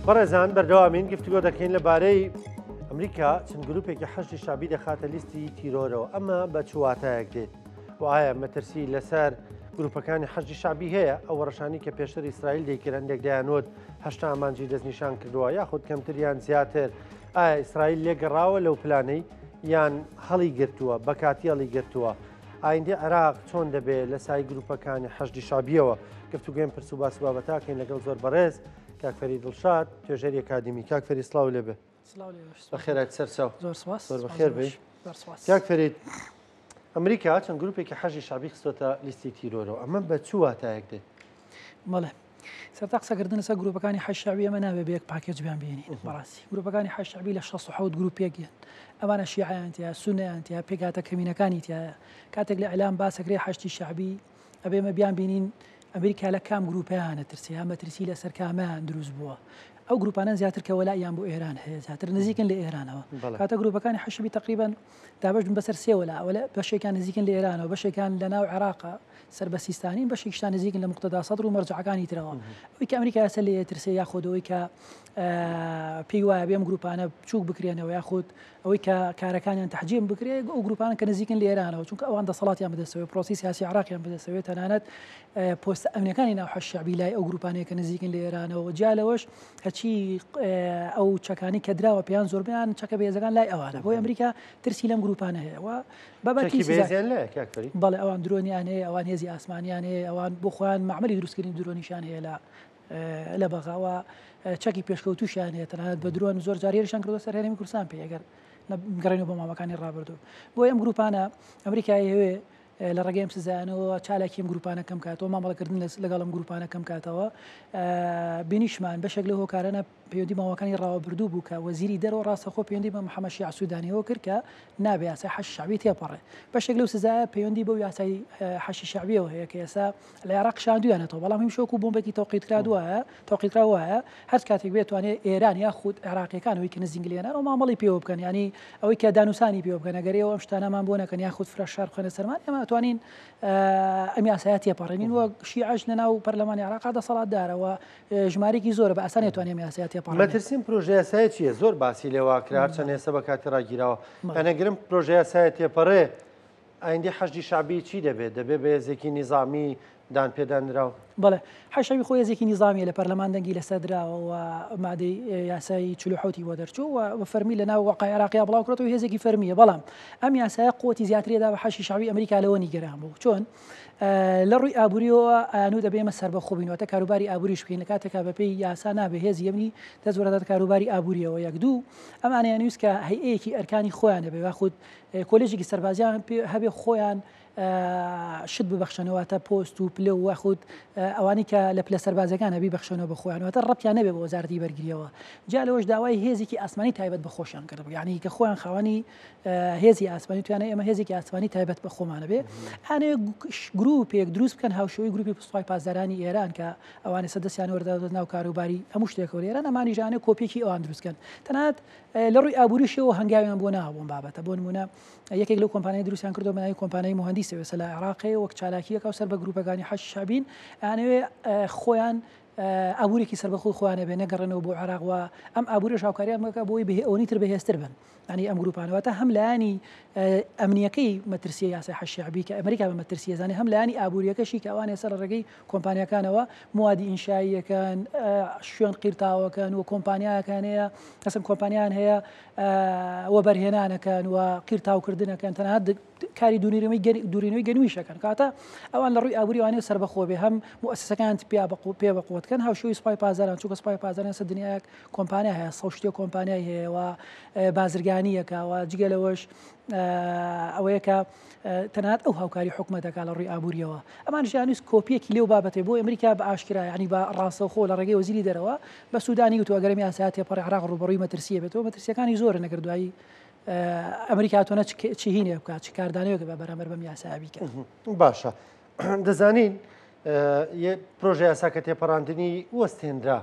بەڕێزان بەردەوامین گفتوگۆ دەکەین لەبارەی ئەمریکا چەند گروپێکی حەشتی شابی دەخاتە لیستی تیرۆرەوە ئەمە بە چواتایەک دێت و ئایا مەترسی لەسەر گروپەکانی حەشتی شابی هەیە ئەو ڕەشانی کە پێشتر ئیسرائیل دەیکردن دەیانوت هەشتا ئامانجی دەستنیشان کردووە یاخود کەمتریان زیاتر ئایا ئیسرائیل لێگەڕاوە لەو پلانەی یان هەڵی گرتووە بەکاتی هەڵی گرتووە ئایندی عێراق چۆن دەبێت لە سای گروپەکانی حەشتی شابیەوە گفتوگوێن پرس و باس بابەتاکەین لەگەڵ زۆر بەڕێز کاکفەری دڵشاد توێژەری ئەکادمی کاکفەری سڵاو لێبێ بەخێرات سەرچاو زۆر بەخێر بێ کاکفەری ئەمریکا چەند گروپێکی حەشی شابی خستۆتە لیستی تیرۆرەوە ئەمە بە چ واتایەک دێت بەڵێ سەرتا قسەکردن لەسەر گروپەکانی حەش شابی ئەمە نابێت بە یەک پاکێج بیان بینین بەڕاستی گروپەکانی حەش شابی لە 67 گروپێکیان ئەمانە شیعیان تیا سونەیان تیا پێکاتە کەمینەکانی تایە کاتێک لە ئەلام باسەکرێ حەشتی شابی ئەبێمە بیان بینین ئەمریکا لە کام گروپیانە ترسی ها مەترسی لەسەر کامیان دروست بووە ئەو گروپانە زیاتر کە وەلایان بۆ ئێران هەیە زیاتر نزیکن لە ئێرانەوە کاتە گروپەکانی حەشبی تقریبان دابەشن بەسەر سێ وەلا بەشێکان نزیکن لە ئێرانەوە بەشێکان لە ناو عێراقا سەر بە سیستانین بەشێکشتان نزیکن لە مقتەدا سەدر و مەرجەعەکانی ترەوە ئەوەی کە ئەمریکا هەسە لێ ترسێ یاخودەوەی کە پێی وایە بێم گروپانە بچووک بکرێنەوە یاخود ئەوەی کە کارەکانیان تەحجیم بکرێ ئەو گروپانە کە نزیکن لە ئێرانەوە چونکە ئەوان دەسەڵاتیان بەدەستەوەی پرۆسی سیاسی عێراقیان بەدەستەوەی تەنانەت پۆستە ئەمنیەکانی ناو حەش شەعبی لای ئەو گروپانەیە کە نزیکن لە ئێرانەوە جا لەوەش هەچی ئەو چەکانی کە دراوە پێیان زۆربیان چەکە بێزەکان لای ئەوانە بۆی ئەمریکا ترسی لەم گروپانە هەیە و بەبەتی بەڵێ ئەوان درۆنیان هەیە ئەوان هێزی ئاسمانیان هەیە ئەوان بۆ خۆیان معمەلی دروستکردنی درۆنیشان هەیە لە بەغاوە چەکی پێشکەوتوشیان هەیە تەنانەت بە درۆن زۆر جاریێریشان کردو سەر هێرمی کوردستان پێ ئەگەر گەڕێنەوە بۆ ماوەکانی ڕابردوو بۆی ئەم گروپانە ئەمریکای هەوێ لە ڕێگەیم سزانەوە چالاکیم گروپانە کەم کاتەوە مامەڵەکردن لەگەڵم گروپانە کەم کاتەوە بینیشمان بەشێک لە هۆکارانە پەیوەندی ماوەکانی ڕاوەبردوو بوو کە وەزیری دەرەوە ڕاستەخۆ پەیوەندی بە محەممەد شیع سوودانیەوە کرد کە نابێ یاسای حەش شەعبی تێپەڕێ بەشێک لەو سزایە پەیوەندی بەو یاسای حەشی شەعبیەوە هەیە کە ئێستا لە عێراق شاندویانێتەوە بەڵام هیچ شۆک و بۆمبێکی تەوقیتراوە هەر کاتێک بێتوانێت ئێران یاخود عێراقیەکانەوەی کە نزیک لێنان و مامەڵی پێوە بکەن ینی ئەوەی کە دانووسانی پێوە بکەن ئەگەرەوە ئەم شتانەمان بۆ نەکەن یاخود فرەشار بخەنە سەرمان ئێمە توانین ئەم یاسایە تێپەڕێنین وە شیعەش لەناو پەرلەمانی عێراقا دەسەڵاتدارەوە ژمارەی زۆرە بە ئاسان توانێت ئەم یاسایە تێپەڕێنین مەترسیم پرۆژە یاسایە چییە زۆر باسی لێوا کرا چەند ئێستا بە کاتی ڕاگیراوە هەنەگرم پرۆژە یاسایە تێپەڕێ ئایندی حەشتی شابی چی دەبێت دەبێت بە هێزێکی نیزامی دان پێدانراوە بەڵێ حەشەوی خۆی هێزێکی نیزامیە لە پەرلەمان دەنگی لەسەردراوە و مادەی یاسایی 40 بۆ دەرچوو و فەرمی لە ناو وەقای عێراقیا بڵاو کڕێتەوە هێزێکی فەرمیە بەڵام ئەم یاسایە قوتی زیاترێدا بە حەشی شەعبی ئەمریکا لەوە نیگەران بوو چۆن لە ڕووی ئابووریەوە ئەنوو دەبێمە سەر بە خۆبینەوەتە کاروباری ئابووریش بکەین لە کاتێکا بەپێی یاسا نابێ هێز یەمنی دەزۆرەدات کاروباری ئابووریەوە یەک دوو ئەمانەیە نووس کە هەیئەیەکی ئەرکانی خۆیان دەبێ یاخود کۆلێژێکی سەربازیان هەبێ خۆیان شت ببەخشنەوەتە پۆست و پلە و وەخود ئەوانی کە لە پلە سەربازەکان هەبی بەخشنەوە بخۆیانەوەتە ڕەتیان نەبێ بە وەزارەتی بەرگریەوە جا لەوەش داوای هێزێکی ئاسمانی تایبەت بە خۆشیان کرد یعنی کە خۆیان خاوەنی هێزی ئاسمانی توانە ئێمە هێزێکی ئاسمانی تایبەت بە خۆمانە بێ ئەنێ گروپێک دروست بکەن هاوشەوەی گروپی پستوای پاسدارانی ئێران کە ئەوانە سەدەستیان وەردەدات ناو کاروباری هەموو شتێکەوە لێران ئەمانی ژانێ کۆپێکی ئەوان دروستکەن تەنانەت لە ڕووی ئابووریشەوە هەنگاویان بۆ ناوە بۆم بابەتە بۆ نمونە یەکێک لەو کۆمپانیای دروستیان کردو بەناوی کۆمپانیای مهندسی وێسە لە عێراقی وەک چالاکیەکە و سەر بە گروپەکانی حەش شەعبین ئەنەوێ خۆیان ئابوورێکی سەربەخۆی خۆیانە بێ نەگەڕێنەوە بۆ عێراقەوە ئەم ئابووری هاوکاریان بکە بۆی ئەوەی تر بەهێزتر بن ینی ئەم گروپانەوەتە هەم لایانی ئەمنیەکەی مەترسیە یاسای حەش شەعبی کە ئەمریکا بە مەترسیە زانێ هەم لایانی ئابووریەکەشی کە ئەوان ێستا لە ڕێگەی کۆمپانیەکانەوە موادی ئینشاییەکان شوێن قیرتاوەکەن و کۆمپانیاکان هەیە قەسم کۆمپانیان هەیە وە بەرهێنانەکەن و قیرتاوکردنەکەن تەنانەت کاری دوورینەوەی گەنوویشەکەن کاتە ئەوان لە ڕووی ئابووریوانێ سەربەخۆ بێ هەم مؤسسەکان پێ بەقوتکەن هاوشەوی سوپای پازاران چووکە سوپای پازاران سە دنیایەک کۆمپانیا هەیە سەوشتێ کۆمپانیای هەیەەوە بازرگانیەکەوە جگە لەوەش ئەوەیە کە تەنانەت ئەو هاوکاری حکومەتەکە لە ڕووی ئابووریەوە ئەمان ژیانویست کۆپیەکی لێو بابەتێ بۆ ئەمریکا بە ئاشکرا ینی بە ڕاستەوخۆ لە ڕێگەی وەزیری دەرەوە بە سوودانی وتوە گەرمی یاسایەتی پەڕی عێراق ڕوبەڕووی مەترسیە بێتەوە مەترسیەکانی زۆرە نەگەر دوایی ئەمریکا تۆنە چی هینێ بکات چی کاردانەوەکە بە بەرامبەر بەم یاسا بیکە باشە دەزانین پرۆژه یاسا کە تێپەڕاندنی وەستێنرا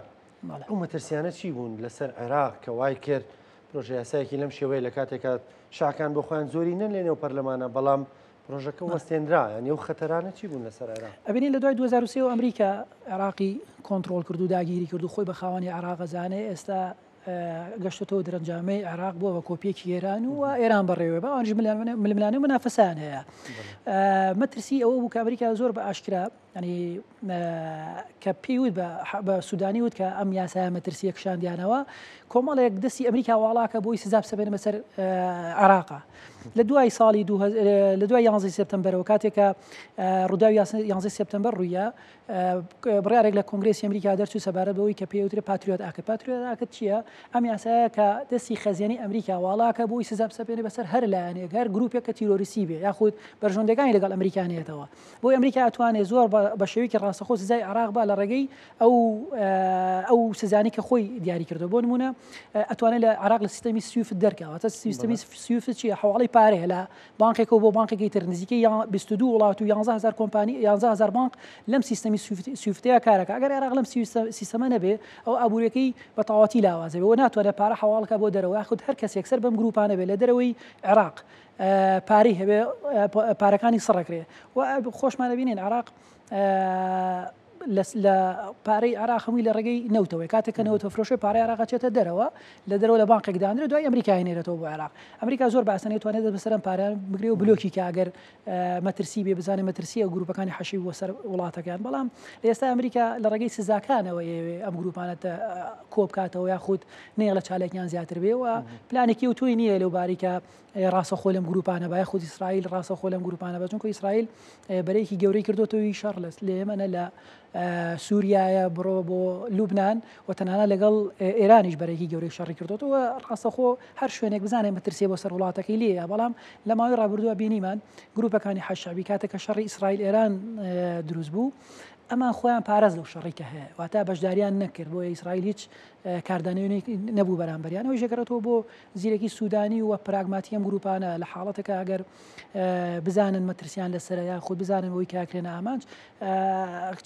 ئەو مەترسیانە چی بوون لەسەر عێراق کە وای کرد پرۆژه یاسایەکی لەم شێوەیە لە کاتێکە شاکان بۆ خۆیان زۆری نەلێنێ و پەرلەمانە بەڵام ڕۆژەکە وەستێنرا ینی ئەو خەتەرانە چی بوون لەسەر عێراق؟ ئەبینین لە دوای 2023 و ئەمریکا عێراقی کۆنتترۆل کرد و داگیری کرد و خۆی بە خاوەنی عێراقەزانێ ئێستا گەشتەوە دەرەنجامەی عێراق بووە بە کۆپیەکی ئێران و ئێران بەڕێوێ بە ئەوانش ململانە و منافەسان هەیە مەترسی ئەوە بوو کە ئەمریکا زۆر بە ئاشکرا ینی کە پێیوت بە سوودانی وت کە ئەم یاسایە مەترسیە کشاندیانەوە کۆمەڵێک دەستی ئەمریکا واڵاکە بۆی سزا بسەبێنە بەسەر عێراقا لە دوای ساڵی لە دوای 11 سپتەمبەرەوە کاتێکە ڕووداوی 11 سپتەمبەر ڕوویە بڕیارێک لە کۆنگرێسی ئەمریکا دەرچوو سەبارەت بەوەی کە پێوترێ پاتریۆت ئاکە پاتریۆت ئاکە چییە؟ ئەم یاسایە کە دەستی خەزیێنی ئەمریکا واڵاکە بۆی سزا بسەبێنێ بەسەر هەر لایەنێک هەر گروپێک کە تیرۆریسی بێ یاخود بەرژۆندەکانی لەگەڵ ئەمریکانێتەوە بۆی ئەمریکا ئەتوانێت زۆر بە شێوەیەکی ڕاستەخۆ سزای عێراق بە لە ڕێگەی ئەو سزانی کە خۆی دیاری کردو بۆ نمونە ئەتوانێت لە عێراق لە سیستەمی سویفت دەرکەوە سیستەمی سویفت چیە حواڵەی پارەیە لە بانکێکەوە بۆ بانکێکی تر نزیکەی 22 وڵات و 11000 کۆمپانی 11000 بانک لەم سیستەمی سویفتەیە کارەکە ئەگەر عێراق لەم سیستەمە نەبێ ئەو ئابوووریەکەی بە تەواوەتی لاوازێ بۆ ناتوانێت پارە حواڵەکە بۆ دەرەوە یاخود هەر کەسێک سەر بەم گروپانە بێ لە دەرەوەی عێراق پارەی هەبێ پارەکانی سڕەکرێ و خۆشمانە بینین عێراق لە پارەی عێراق هەمووی لە ڕێگەی نەوتەوەی کاتێککە نەوتە فرۆشی پارەی عێراق چێتە دەرەوە لە دەرەوە لە بانکێک دانرێت دوای ئەمریکای نێرێتەوە بۆ عێراق ئەمریکا زۆر باسەنێت توانێت بەسەرم پارەیان بگرێ و بلۆکی کە ئەگەر مەترسی بێ بزانێ مەترسی ئەو گروپەکانی حەشی بۆ سەر وڵاتەکان بەڵام لە ئێستا ئەمریکا لە ڕێگەی سزاکانەوە ئەم گروپانەتە کۆبکاتەوە یاخود نێڵ لە چالێکیان زیاتر بێ و پلانێکی و توی نییە لەو باریکە ڕاستەخۆ لەم گروپانە بە یاخود ئیسرائیل ڕاستەخۆ لەم گروپانە بە چونکە ئیسرائیل بەرەیەکی گەورەی کردوتەوەی شەڕ لە ئێمەنە لە سووریایە بڕۆ بۆ لوبناان و تەنانە لەگەڵ ئێرانیش بەرەکی گەورەی شەڕی کردوەوە ڕاستەخۆ هەر شوێنێک بزانێ مەترسێ بۆ سەر وڵاتەکەی لێە بەڵام لە ماوەی ڕابردووە بینیمان گروپەکانی حەشابی کاتێکە شەڕی ئیسرائیل ئێران دروست بوو ئەمان خۆیان پارێز لەو شەڕێکە هەیە واتە بەشداریان نەکرد بۆ ئیسرائیل هیچ کاردانەوەی نەبوو بەرامبەریان ئەوی ژێگەرێتەوە بۆ زیرەکی سوودانی و پراگماتی ئەم گروپانە لە حاڵەتەکە ئەگەر بزانن مەترسیان لەسەر یاخود بزانن بۆی کاکرێنە ئامانج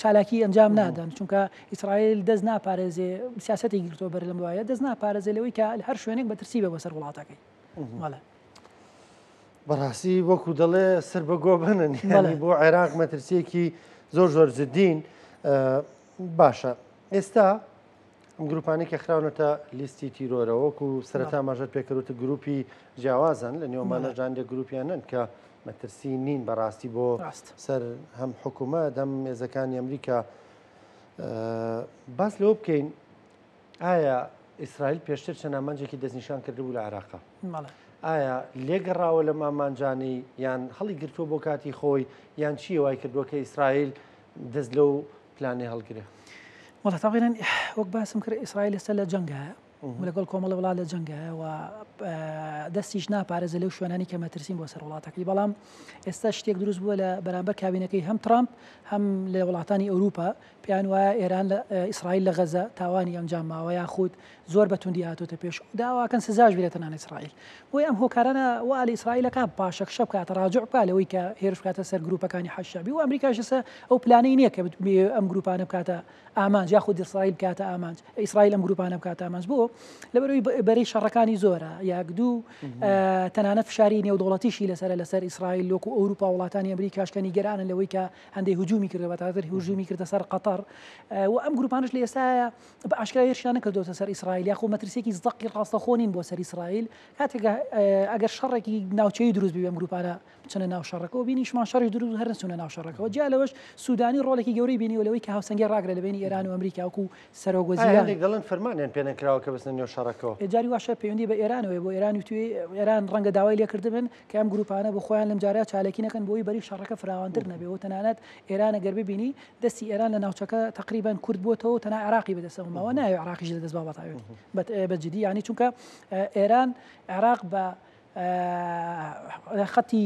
چالاکی ئەنجام نادەن چونکە ئیسرائیل دەست ناپارێزێ سیاسەتی گرتووە بەر لەم وایە دەست ناپارێزێ لەوەی کە هەر شوێنێک بەترسی بە بەسەر وڵاتەکەی بەڕاستی وەکو دەڵێ سەر بەگۆ بنن بۆ عێراق مەترسیەکی زۆر زدین باشە ئێستا ئەم گروپانی کە خراونەتە لیستی تیرۆرە وەکو سەرەتا ماژەت پێکەوتە گروپی جیاوازن لە نێومانە ژاندە گروپیانن کە مەترسی نین بەڕاستی بۆ سەر هەم حکوومەت هەم مێزەکانی ئەمریکا باس لەوە بکەین ئایا ئیسرائیل پێشتر چەند ئامانجێکی دەستنیشان کردبوو لە عێراقا ئایا لێگەڕاوە لە مامانجانی یان هەڵی گرتووە بۆ کاتی خۆی یان چیە وای کردووە کە ئیسرائیل دەست لەو پلانێ هەڵگرێ وڵا تاقیێن وەک باسم کرد ئیسرائیل لەسەر لە جەنگە لەگەڵ کۆمەڵە وڵات لە جەنگە و دەستیش ناپارێزە لەو شوێنانی کە مەترسین بۆ سەر وڵاتەکەی بەڵام ئێستا شتێک دروست بووە لە بەرامبەر کابینەکەی هەم ترامپ هەم لە وڵاتانی ئەوروپا پێیان وایە ئێران لە ئیسرائیل لە غەزە تاوانی ئەنجام ماوە یاخود زۆر بەتوندی هاتوۆتە پێش داواکەن سزاش بێتەنان ئیسرائیل بۆی ئەم هۆکارانە وا لە ئیسرائیلەکە پاشەک شەب کاتە ڕاجع بکات لەوەی کە هێرش بکاتە سەر گروپەکانی حەشابی و ئەمریکاشە ئەو پلانەی نییە کە ئەم گروپانە بکاتە ئامانج یاخود ئیسرائیل بکاتە ئامانج ئیسرائیل ئەم گروپانە بکاتە ئامانج بۆ لەبەرەوەی بەرەی شەڕەکانی زۆرە یاک دوو تەنانەت فشاری نێودوڵەتیشی لەسەر ئیسرائیل لۆکو ئەوروپا وڵاتانی ئەمریکاش کە نیگەرانن لەوەی کە هەندێک هجومی کردە بەتاتر هجومی کردە سەر قەتەر و ئەم گروپانش لە ئێستاە بە ئاشکرا هێرشیان نەکردوتە سەر ئیسرائیل یاخۆ مەترسێکی زەقی ڕاستەخۆنین بۆ سەر ئیسرائیل کاتێک ئەگەر شەڕێکی ناوچەی دروست بێ ئەم گروپانە بچنە ناو شەڕەکەەوە بینیشمان شەڕی دروست هەر نچونە ناو شەڕەکەەوە جا لەوەش سوودانی ڕۆڵێکی گەورەی بینیوە لەوەی کە هاوسەنگی ڕاگرە لە بینی ئێران و ئەمریکا وەکو سەرۆگوەزیران دەڵێن فەرمانیان پێ نەکراوە کە بستنە نێو شەڕەکەەوە جاری واشە پەیوەندی بە ئێرانەوەی بۆ ئێران توێ ئێران ڕەنگە داوای لێکردبن کە ئەم گروپانە بۆ خۆیان لەم جارە چالێکی نەکەن بۆی بەری شەڕەکە فراوانتر نەبێەوە تەنانەت ئێرانە گەر ببینی دەستی ئێران لە ناوچەکە تقریبان کورد بۆتەوە تەنها عراقی بەدەستەوەمەوە ناوێ عراقیش لە دەست بابەتاوێت بەجددی ینی چونکە ئێران عێراق بە خەتی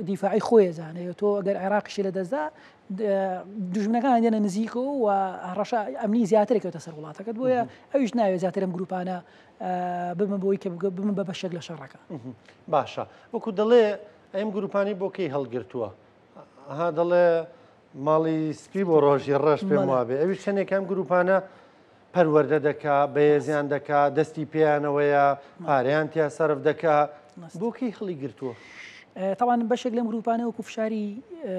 دیفاعی خۆی زانێت تۆ ئەگەر عێراقیشی لە دەستدا دژمنەکان دێنە نزیکەوە و ڕەشە ئەمنی زیاترێکەوەتە سەر وڵاتەکەت بۆیە ئەویش ناوێت زیاتر ئەم گروپانە بمە بۆی کە بمە بە بەشێک لە شەڕەکە باشە وەکو دەڵێ ئەم گروپانی بۆ کەی هەڵگرتووە ئەها دەڵێ ماڵی سپی بۆ ڕۆژی ڕەش پێم وابێ ئەویش چەندێکم گروپانە پەروەردە دەکا بەهێزیان دەکا دەستی پێیانەوەیە پارەیان تیا سەرف دەکا بۆ کەی هەڵی گرتووە طبعا بەشێک لەم گروپانە وەکو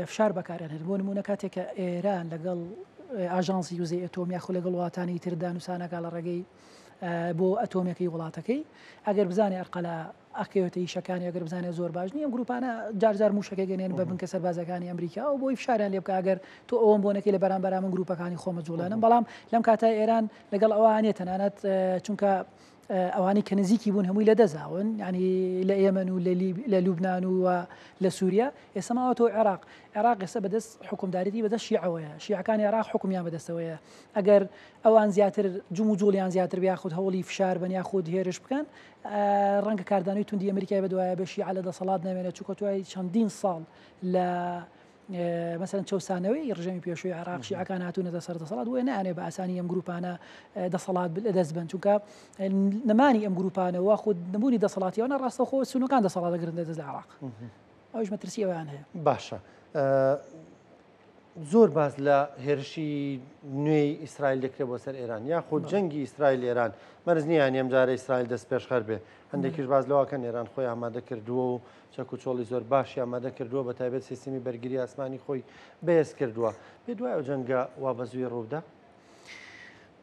فشار بەکارێن هەر بۆ نمونە کاتێککە ئێران لەگەڵ ئاژانسی یوزەی ئەتۆم یاخۆ لەگەڵ وڵاتانی تر دانووسانەکە لە ڕێگەی بۆ ئەتۆمەکەی وڵاتەکەی ئەگەر بزانێ ئەرقەلا ئەکەوێتە یشەکانی ئەگەر بزانێت زۆر باش نیە ئەم گروپانە جارجار موشەکە گەنێن بە بنکە سەربازەکانی ئەمریکا و بۆی فشاریان لێ بکە ئەگەر تۆ ئەوم بۆنەکەی لە بەرامبەر من گروپەکانی خۆمە جوڵێنم بەڵام لەم کاتە ئێران لەگەڵ ئەوانێ تەنانەت چونکە ئەوانی کە نزیکی بوون هەمووی لە دەزاون ینی لە ئێمن و لە لوبناان و لە سووریا ئێستا ماوەتەوە عێراق ئێستا بەدەست حکومداریتی بەدەست شیعەوەیە شیعەکانی عێراق حکومیان بەدەستەوەیە ئەگەر ئەوان زیاتر جوم و جوڵیان زیاتر بیاخود هەوڵی فشار بن یاخود هێرش بکەن ڕەنگە کاردانەوەی توندی ئەمریکای بەدوایە بە شیعە لە دەسەڵات نامێنێت چونکە توای چەندین ساڵ لە مثلا چەسانەوەی ڕژەمی پێشووی عراق شیعەکان هاتوونەتە سەر دەسەڵات وێ نانێ بە ئاسانی ئەم گروپانە دەسەڵات دەست بن چونکە نمانی ئەم گروپانەوە خود نمونی دەسەڵاتیەوە ڕاستەخۆ سونەکان دەسەڵات دەگرن دەست لە عراق ئەوش مەترسی ئەویان هەیە باشە زۆر باز لە هێرشی نوێی ئیسرائیل دەکرێت بۆ سەر ئێران یاخود جەنگی ئیسرائیل ئێران مەرز نییان ئەم جارە ئیسرائیل دەست پێشخەر بێ هەندێکیش باز لەوەکەن ئێران خۆی ئامادە کردووە و چەک و چۆڵی زۆر باشی ئامادە کردووە بە تایبەت سیستمی بەرگری ئاسمانی خۆی بەهێز کردووە پێ دوای ئەو جەنگە وا بەزووی ڕوودا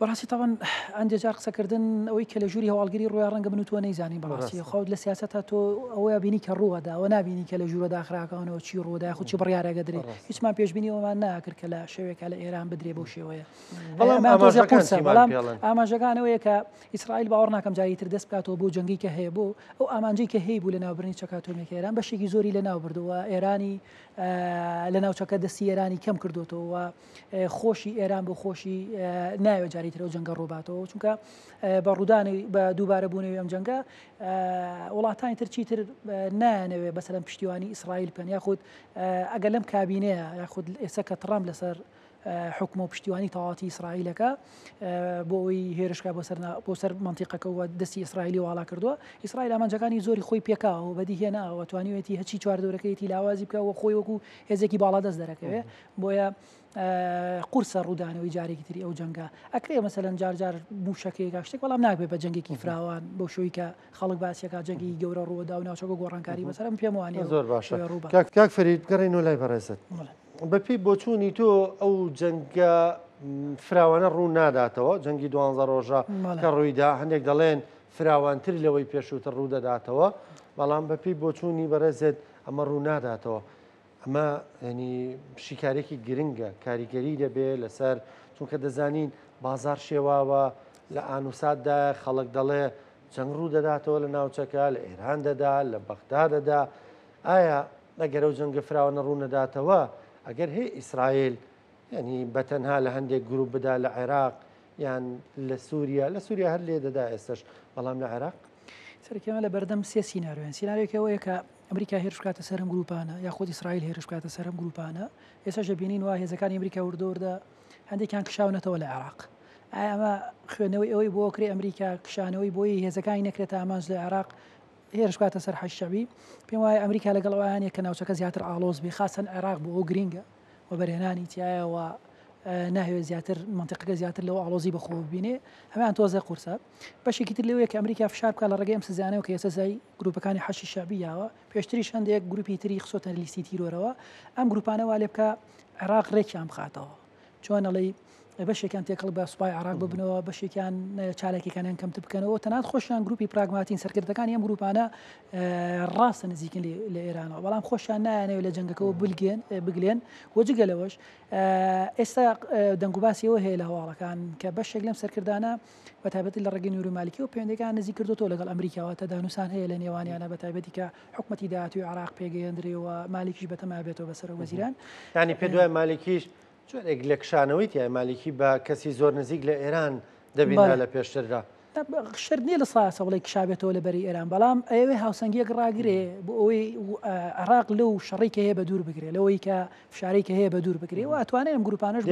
بەڕاستی تاوان ئەندێ جار قسەکردن ئەوەی کە لە ژووری هەواڵگیری ڕووی ڕەنگە من و تۆ نەیزانین بەڕاستی خەوت لە سیاسەتە تۆ ئەوەیە بینی کە ڕووەدا ئەوە نبینی کە لە ژوورە داخراکەونەوە چی ڕوودا خو چی بڕیارەگە درێ هیچمان پێشبینیەوەمان ناکرد کە لە شێوێکە لە ئێران بدرێ بەو شێوەیە بەڵام ئاماژەکانەوەیە کە ئیسرائیل باوەڕ ناکەم جایی تر دەست بکاتەوە بۆ جەنگی کە هەیە بۆ ئەو ئامانجەی کە هەیە بوو لە ناوبرنی چەکاتۆمیەکە ئێران بەشێکی زۆری لە ناو بردووە ئێرانی لە ناوچەکە دەستی ئێرانی کەم کردوتەوە خۆشی ئێران بۆ خۆشی ناوێت جاری ترەوە جەنگە ڕووباتەوە چونکە بە ڕوودانی بە دووبارە بوونەوەی ئەم جەنگە وڵاتانی ترچی تر نایانەوێ بەسەرم پشتیوانی ئیسرائیل بکەن یاخود ئەگەر لەم کابینەیە یاخود ئێستا کە تڕام لەسەر حکم و پشتیوانی تەواتی ئیسرائیلەکە بۆ ئەوی هێرشکە بۆ سەر منتیقەکە و دەستی ئیسرائیلی واڵا کردووە ئیسرائیل ئامانجەکانی زۆری خۆی پێکاوە و بەدیهێناوە توانیوێتی هەچی چواردەورەکەیەتی لاوازی بکە و خۆی وەکو هێزێکی باڵا دەست دەرەکەوێت بۆیە قورسە ڕوودانەوەی جارێکی تری ئەو جەنگە ئەکرێ مەسەلەن جارجار موشەکەی شتێک بەڵام ناکرێت بە جەنگێکی فراوان بۆ شوی کە خەڵک باسیەکە جەنگی گەورە ڕووەدا و ناوچەکە گۆڕانکاری بەسەرم پێم وانێ زۆر باشە کاک فەرید بگەڕێنەوە لای بەڕێزت بەپی بۆچوونی تۆ ئەو جەنگە فراوانە ڕوو ناداتەوە جەنگی 12 ڕۆژە کە ڕوویدا هەندێک دەڵێن فراوانتر لەوەی پێشووتر ڕوو دەداتەوە بەڵام بەپی بۆچوونی بەڕێزت ئەمە ڕوو ناداتەوە ئەمە ینی شیکارێکی گرنگە کاریگەری دەبێت لەسەر چونکە دەزانین بازار شێواوە لە ئانوساتدا خەڵک دەڵێ جەنگ ڕوو دەداتەوە لە ناوچەکە لە ئێران دەدا لە بەغدا دەدا ئایا ئەگەر ئەو جەنگە فراوانە ڕوو نەداتەوە ئەگەر هەیە ئیسرائیل ینی بەتەنها لە هەندێک گروپ بدا لە عێراق یان لە سووریا هەر لێ دەدا ئێستش بەڵام لە عێراق سەرکەمە لە بەردەم سێ سیناریۆیان سیناریۆکەوەیە کە ئەمریکا هێرش بکاتە سەرم گروپانە یاخود ئیسرائیل هێرش بکاتە سەرم گروپانە ئێستاش دەبینین وا هێزەکانی ئەمریکا وردۆردا هەندێکیان کشاونەتەوە لە عێراق ئایا ئەمە خوێندنەوەی ئەوەی بۆ کرێ ئەمریکا کشانەوەی بۆی هێزەکانی نەکرێتە ئامانج لە عێراق هێرش بکاتە سەر حەشەوی پێم وایە ئەمریکا لەگەڵ ئەوانەیە کە ناوچەکە زیاتر ئاڵۆز بێ خاصەن عێراق بۆ ئەو گرینگە و بەرهێنانی تایەوە ناهوێت زیاتر منطقەکە زیاتر لەوە ئاڵۆزی بەخۆ ببینێ هەمان تۆزە قورسە بەشێکی تر لەوەیە کە ئەمریکا فشار بکات لە ڕێگەی ئەم سزانەوە کە ئێستا زای گروپەکانی حەشی شابیاوە پێشتریش هەندێک گروپی تری خسۆتە لیستی تیرۆرەوە ئەم گروپانەوە لێ بکە عێراق ڕێکیان بخاتەوە چۆن ئەڵێ بەشێکیان تێکەڵ بە سوپای عراق ببنەوە بەشێکیان چالێکەکانیان کەمتر بکەنەوە تەنات خۆشیان گروپی پراگماتین سەرکردەکانی ئەم گروپانە ڕاستە نزیکن لە ئێرانەوە بەڵام خۆشیان نایانەوێت لە جەنگەکەەوە بگلێن وەجگە لەوەش ئێستا دەنگوباسیەوە هەیە لە هەواڵەکان کە بەشێک لەم سەرکردانە بە تایبەتی لە ڕێگەی نورومالیکی و پەیوەندەکان نزیک کردوتەوە لەگەڵ ئەمریکاوە تا دانووسان هەیە لە نێوانیانە بە تایبەتی کە حکومەتی داهاتوی عراق پێگەیەندرێەوە مالیکیش بەتەما بێتەوە بەسەر وەزیران ینی پێ دوای مالیکیش جۆرێک لە کشانەوەی تای مالیکی بە کەسی زۆر نزیک لە ئێران دەبینە لە پێشتردا شەر نییە لە ساسە وڵی کشابێتەوە لە بەری ئێران بەڵام ئەوێ هاوسەنگیەک ڕاگرێ بۆ ئەوەی عراق لەو شەڕێکە هەیە بە دوور بگرێت لەوەی کە فشارێکە هەیە بە دوور بگرێت و ئەتوانێت ئەم گروپانەش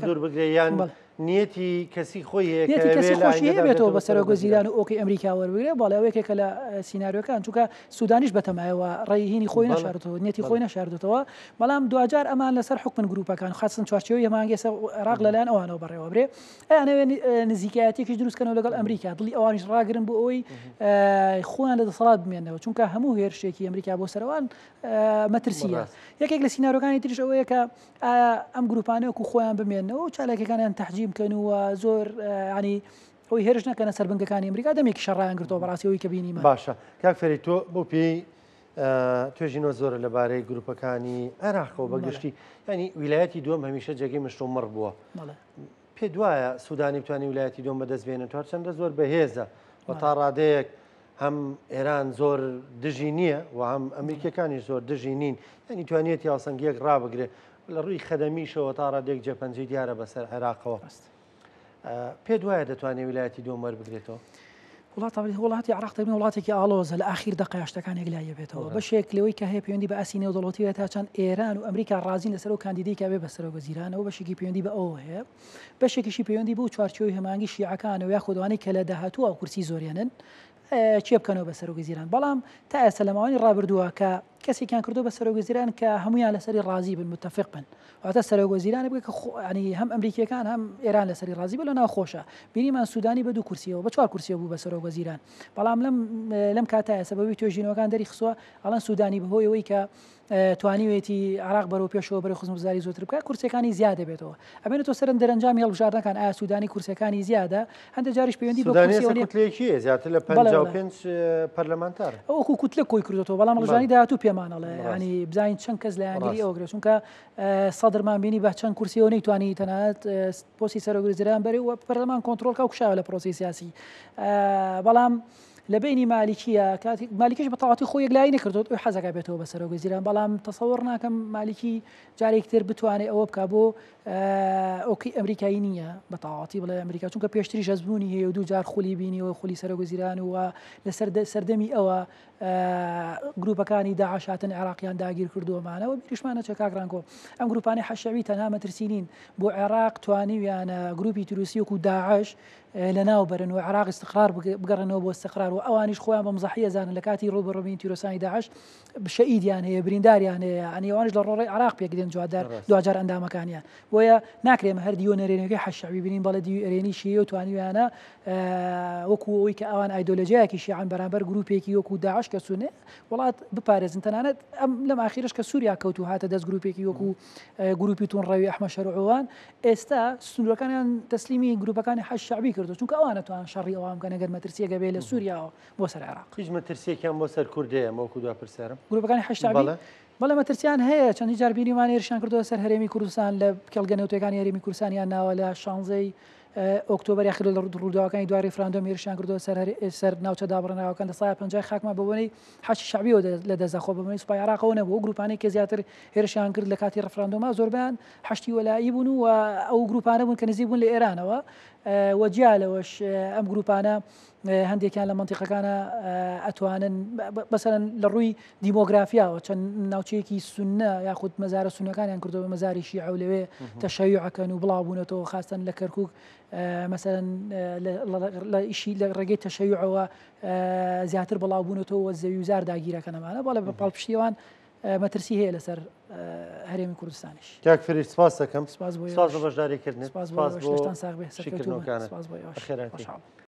دوور بگرێت یان نیەتی کەسی خۆی نیەتی کەسی خۆشی هەبێتەوە بە سەرۆکوەزیران و ئۆکەی ئەمریکا وەربگرێ بەڵێ ئەوەیەکێکە لە سیناریۆکان چونکە سوودانیش بەتەمایەوە ڕێیهینی خۆی نەشاردەوە نیەتی خۆی نەشاردێتەوە بەڵام دوجار ئەمان لەسەر حکمن گروپەکان خاصن چوارچێوەی هەمانگەسە عێراق لەلایەن ئەوانەوە بەڕێوە برێ ئەیانەوێ نزیکایەتێکیش دروستکەنەوە لەگەڵ ئەمریکا دڵی ئەوانیش ڕاگرن بۆ ئەوەی خۆیان لە دەسەڵات بمێنەوە چونکە هەموو هێرشێکی ئەمریکا بۆ سەروان مەترسیە یەکێک لە سیناریۆکانی تریش ئەوەیە کە ئەم گروپانە وەکو خۆیان بمێنەوە و چالاکیەکانیان تەحجیم بکەن و زۆر ینی ئەوی هێرش نەکەنە سەربنگەکانی ئەمریکا دەمێکی شەڕایان گرتەوە بەڕاستیەوەی کە بینیمە باشە کاک فەری تۆ بۆ پێی توێژینەوە زۆرە لەبارەی گروپەکانی عێراقەوە بەگشتی ینی ویلایەتی دووەم هەمیشە جێگەی مشتومڕ بووە پێ دوایە سوودانی بتوانانی ویلایەتی دووەم بەدەست بێنێت چەندە زۆر بەهێزە و تا ڕادەیەک هەم ئێران زۆر دژی نییە و هەم ئەمریکەکانی زۆر دژی نین ینی توانێت یاسەنگیەک ڕابگرێ لە ڕووی خەدەمیشەوە تا ڕادێک جێپەنجەی دیارە بەسەر عێراقەوە پێ دوایە دەتوانێت ویلایەتی دووەم وەربگرێتەوە وڵاتی عراق تبین وڵاتێکی ئالۆزە لە ئاخیر دقەیە شتەکانێک لایە بێتەوە بەشێک لەوەی کە هەیە پەیوەندی بە ئاسی نێودەوڵەتیەوە تا چەند ئێران و ئەمریکا ڕازین لەسەر و کاندیدەیەکە بێ بەسەرۆگەزیرانەوە بەشێکی پەیوەندی بە ئەوە هەیە بەشێکیشی پەیوەندی بۆ چوارچێوەی هەمانگی شیعەکانەوە یا خۆدوانەی کە لە داهاتووە ئەو کورسی زۆریانن چێ بکەنەوە بە سەرۆگەزیران بەڵام تا ئێستا لە ماوەی ڕابردووە کە کەسێکیان کردو بە سەرۆگەزیران کە هەمویان لەسەری ڕازی بن متفق بن واتە سەرۆگەزیرانە بگە کە ینی هەم ئەمریکیەکان هەم ئێران لەسەری ڕازی بن لە ناوخۆشە بینیمان سوودانی بە دوو کورسیەوە بە چوار کورسیە بوو بە سەرۆگەزیران بەڵام لەم کاتایە سەبەبی توێژینەوەکان دەری خسووە ئەڵەن سوودانی بەهۆی ئەوەی کە توانیوێتی عراق بەرەو پێشەوە بەرەو خزمەتگوزاری زۆتر بکات کورسەکانی زیادە بێتەوە ئەبێنێتەوە سەرن دەرەنجامی هەڵبژاردنەکان ئایا سوودانی کورسەکانی زیادە هەندێک جاریش پەیوەندی بە کورسێکی زیاتر لە 55 پەرلەمانتار ئەوکو کوتلە کۆی کردەوە بەڵام ڕژانی داهاتوو پێمانەڵێ ینی بزانین چەند کەس لە یانگیری ئەوگرێت چونکە سەدرمان بینی بە چەند کورسیەوە نەیتوانی تەنانەت پۆستی سەرۆگەزیران بەرێ و پەرلەمان کۆنتڕۆڵکە و کوشاوە لە پرۆسی سیاسی بەڵام لە بینی مالیکیە مالیکیش بە تەواتی خۆی یەکلایی نەکردوت ئەو حەزەکە بێتەوە بە سەرۆگەزیران بەڵام تەسەوڕ ناکەم مالیکی جارێکتر بتوانێت ئەوە بکە بۆ ئۆکی ئەمریکایی نییە بە تەواتی بڵێ ئەمریکا چونکە پێشتری ژەزبوونی هەیە و دوو جار خولی بینیەوە خولی سەرۆگەزیران و لە سەردەمی ئەوە گروپەکانی داعشاتن عێراقیان داگیر کردووەمانەوە بیریشمانە چە کاکڕانکۆ ئەم گروپانی حەشەوی تەنها مەترسینین بۆ عێراق توانیویانە گروپی تروسی وەکو داعش لە ناوبەرن و عێراق استقرار بگەڕنەوە بۆ استقرار و ئەوانیش خۆیان بە مزەحیە زانن لە کاتی ڕوبەڕووبین تیرۆسانی داعش شەئیدیان هەیە برینداریان هەیە ئەنی ئەوانش لە ڕۆڕی عێراق پێکدێن دوجار ئەندامەکانیان بۆیە ناکرێمە هەر دیوە نەرێنەکەی حەشەوی بینین بەڵێ دیوی ئەرێنی شیعە و توانیویانە وەکو ئەوەی کە ئەوان ئایدۆلۆژیایەکی شیعەن بەرامبەر گروپێکی وەکو داعش کە سونێ وڵات بپارێزن تەنانەت ئەم لەم ئاخیرش کە سووریا کەوتو هاتە دەست گروپێکی وەکو گروپی تونڕەوی ئەحمەد شەرعوان ئێستا سنوورەکانیان تەسلیمی گروپەکانی حەشەعبی کردو چونکە ئەوانە توان شەڕی ئەوان کە نەگەر مەترسیەکە بێ لە سووریاوە بۆ سەر عێراق هیچ مەترسیەکیان بۆ سەر کوردەیە وەکو دوا پرسیارم گروپەکانی حەشەعبی بەڵێ مەترسیان هەیە چەندی جار بینیمان هێرشیان کردووە سەر هەرێمی کوردستان لە کێڵگەنەوتەکانی هەرێمی کوردستانیان ناوە لە 16 ئۆکتۆبەر یاخیر لە ڕووداوەکانی دوای ڕێفراندۆم هێرشیان کردووە سەر ناوچە دابڕێنراوەکان لە سای 50 خاکمە بەبوونەی حەشی شەعبیەوە لە دەستەخۆ بەبوونەی سوپای عێراقەوە نەبوو گروپانێک کە زیاتر هێرشیان کرد لە کاتی ڕێفراندۆما زۆربیان حەشتی وەلایی بوون و ئەو گروپانە بوون کە نزیک بوون لە ئێرانەوە وەجیالەوەش ئەم گروپانە هەندێکیان لە منتیقەکانە ئەتوانن بەسەرەن لە ڕووی دیمۆگرافیاوە چەند ناوچەیەکی سونە یاخود مەزارە سونەکانیان کردەوە مەزاری شیعە و لەوێ تەشەیوعەکەن و بڵاوبوونەتەوە خاستن لە کەرکووک مەسەرەن لە ئیشی لە ڕێگەی تەشەیوعەوە زیاتر بڵاوبوونەتەوە زەوی و زار داگیرەکە نەمانە بەڵێ بە پاڵپشتیوان مەترسی هەیە لەسەر هەرێمی کوردستانیش کاک فەری سپاس دەکەم سپاس بۆ بەشداریکردن سپاس بۆ شتان ساغ بێ شکرنەوەکانت.